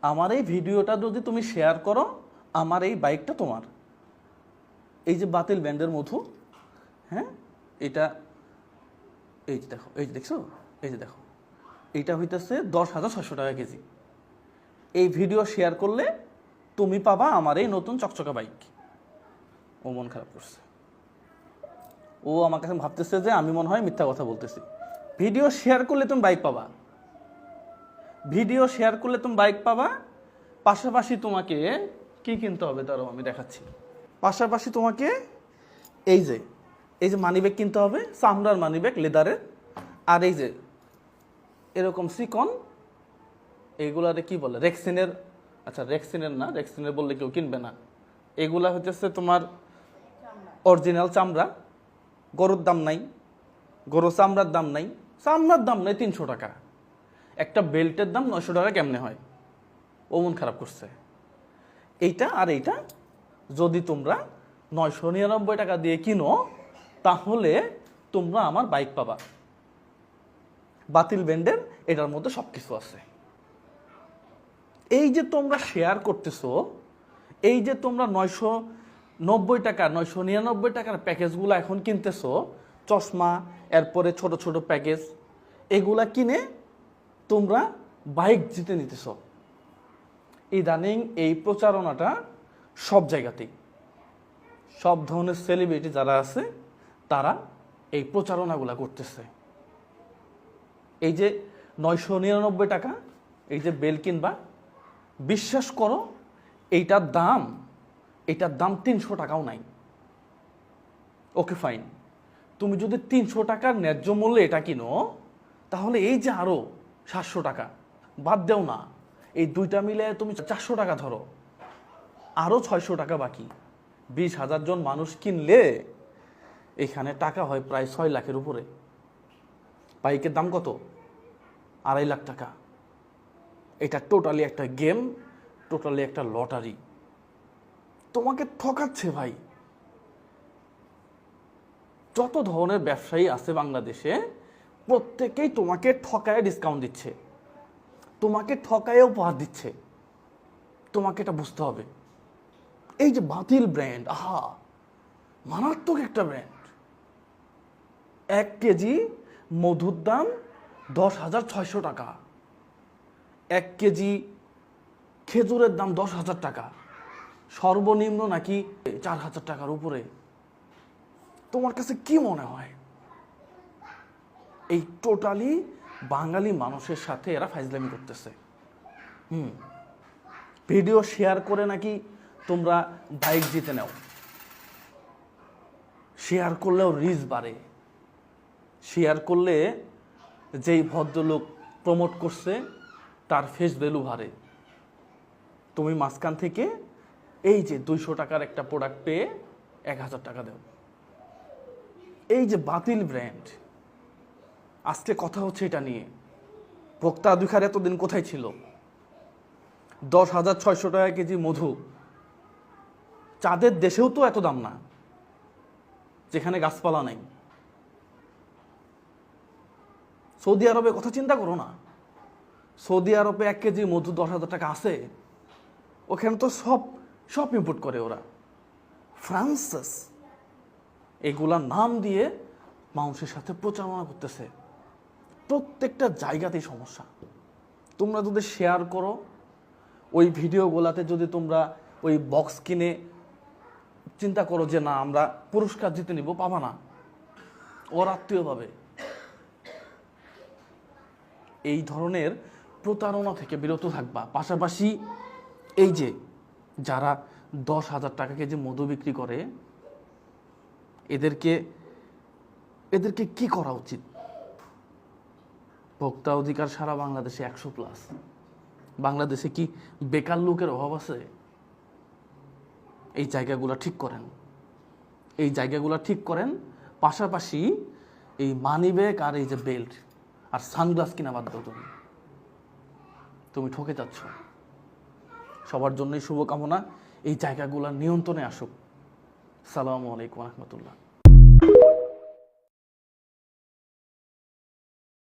আমার এই ভিডিওটা যদি তুমি শেয়ার করো, আমার এই বাইকটা তোমার। এই যে বাতিল ব্যান্ডের মধু, হ্যাঁ, এটা এই যে দেখো, এই যে দেখছো, এই যে দেখো, এইটা হইতেছে 10,600 টাকা কেজি। এই ভিডিও শেয়ার করলে তুমি পাবা আমার এই নতুন চকচকা বাইক। ও মন খারাপ করছে, ও আমার কাছে ভাবতেছে যে আমি মনে হয় মিথ্যা কথা বলতেছি। ভিডিও শেয়ার করলে তুমি বাইক পাবা, ভিডিও শেয়ার করলে তুমি বাইক পাবা। পাশাপাশি তোমাকে কি কিনতে হবে তারও আমি দেখাচ্ছি। পাশাপাশি তোমাকে এই যে মানিব্যাগ কিনতে হবে, চামড়ার মানিব্যাগ, লেদারের। আর এই যে এরকম সিকন, এইগুলারে কি বলে, রেক্সিনের। আচ্ছা রেক্সিনের না, রেক্সিনের বললে কেউ কিনবে না। এগুলা হচ্ছে তোমার অরিজিনাল চামড়া। গরুর দাম নাই, গরু চামড়ার দাম নাই, চামড়ার দাম নাই 300 টাকা। একটা বেল্টের দাম 900 টাকা কেমনে হয়? ও মন খারাপ করছে। এইটা আর এইটা যদি তোমরা 999 টাকা দিয়ে কিনো, তাহলে তোমরা আমার বাইক পাবা। বাতিল ব্যান্ডের এটার মধ্যে সব কিছু আছে। এই যে তোমরা শেয়ার করতেছো, এই যে তোমরা 990 টাকা 999 টাকার প্যাকেজগুলো এখন কিনতেছো, চশমা, এরপরে ছোট ছোট প্যাকেজ, এগুলা কিনে তোমরা বাইক জিতে নিতেছ। ইদানিং এই প্রচারণাটা সব জায়গাতেই, সব ধরনের সেলিব্রিটি যারা আছে তারা এই প্রচারণাগুলা করতেছে। এই যে 999 টাকা এই যে বেল কিনবা, বিশ্বাস করো এইটার দাম 300 টাকাও নাই। ওকে ফাইন, তুমি যদি 300 টাকার ন্যায্য মূল্যে এটা কিনো, তাহলে এই যে আরো 700 টাকা বাদ দেও না, এই দুইটা মিলে তুমি 400 টাকা ধরো, আরো 600 টাকা বাকি। 20,000 জন মানুষ কিনলে এখানে টাকা হয় প্রায় 6 লাখের উপরে। বাইকের দাম কত? 2.5 লাখ টাকা। এটা টোটালি একটা গেম, টোটালি একটা লটারি। তোমাকে ঠকাচ্ছে ভাই। যত ধরনের ব্যবসায়ী আছে বাংলাদেশে, প্রত্যেকেই তোমাকে ঠকায় ডিসকাউন্ট দিচ্ছে, তোমাকে ঠকায় উপহার দিচ্ছে। তোমাকে এটা বুঝতে হবে। এই যে বাতিল ব্র্যান্ড, আহা মারাত্মক একটা ব্র্যান্ড। 1 কেজি মধুর দাম 10,600 টাকা, 1 কেজি খেজুরের দাম 10,000 টাকা, সর্বনিম্ন নাকি 4,000 টাকার উপরে। তোমার কাছে কি মনে হয়? এই টোটালি বাঙালি মানুষের সাথে এরা ফাইজলামি করতেছে। ভিডিও শেয়ার করে নাকি তোমরা বাইক জিতে নাও। শেয়ার করলেও রিচ বাড়ে, শেয়ার করলে যেই ভদ্রলোক প্রমোট করছে তার ফেস ভ্যালু বাড়ে। তুমি মাঝখান থেকে এই যে 200 টাকার একটা প্রোডাক্ট পেয়ে 1,000 টাকা দাও। এই যে বাতিল ব্র্যান্ড, আজকে কথা হচ্ছে এটা নিয়ে। ভোক্তা অধিকার এতদিন কোথায় ছিল? 10,600 টাকা কেজি মধু। চাঁদের দেশেও তো এত দাম না, যেখানে গাছপালা নাই। সৌদি আরবের কথা চিন্তা করো না। সৌদি আরবে 1 কেজি মধু 10,000 টাকা আছে। ওখানে তো সব ইম্পোর্ট করে ওরা। ফ্রান্সেস এগুলার নাম দিয়ে মানুষের সাথে প্রচারণা করতেছে। প্রত্যেকটা জায়গাতেই সমস্যা। তোমরা যদি শেয়ার করো, ওই ভিডিওগুলাতে যদি তোমরা ওই বক্স কিনে চিন্তা করো যে না আমরা পুরস্কার জিতে নিব, পাবা না, ওর আত্মীয় পাবে। এই ধরনের প্রতারণা থেকে বিরত থাকবা। পাশাপাশি এই যে যারা 10,000 টাকা কেজি মধু বিক্রি করে, এদেরকে কি করা উচিত? ভোক্তা অধিকার সারা বাংলাদেশে 100+। বাংলাদেশে কি বেকার লোকের অভাব আছে? এই জায়গাগুলো ঠিক করেন, এই জায়গাগুলো ঠিক করেন। পাশাপাশি এই মানিব্যাগ আর এই যে বেল্ট আর সানগ্লাস কিনা বাদ দাও। তুমি ঠকে যাচ্ছ। সবার জন্যই শুভকামনা। এই জায়গাগুলো নিয়ন্ত্রণে আসুক। আসসালামু আলাইকুম রহমতুল্লাহ।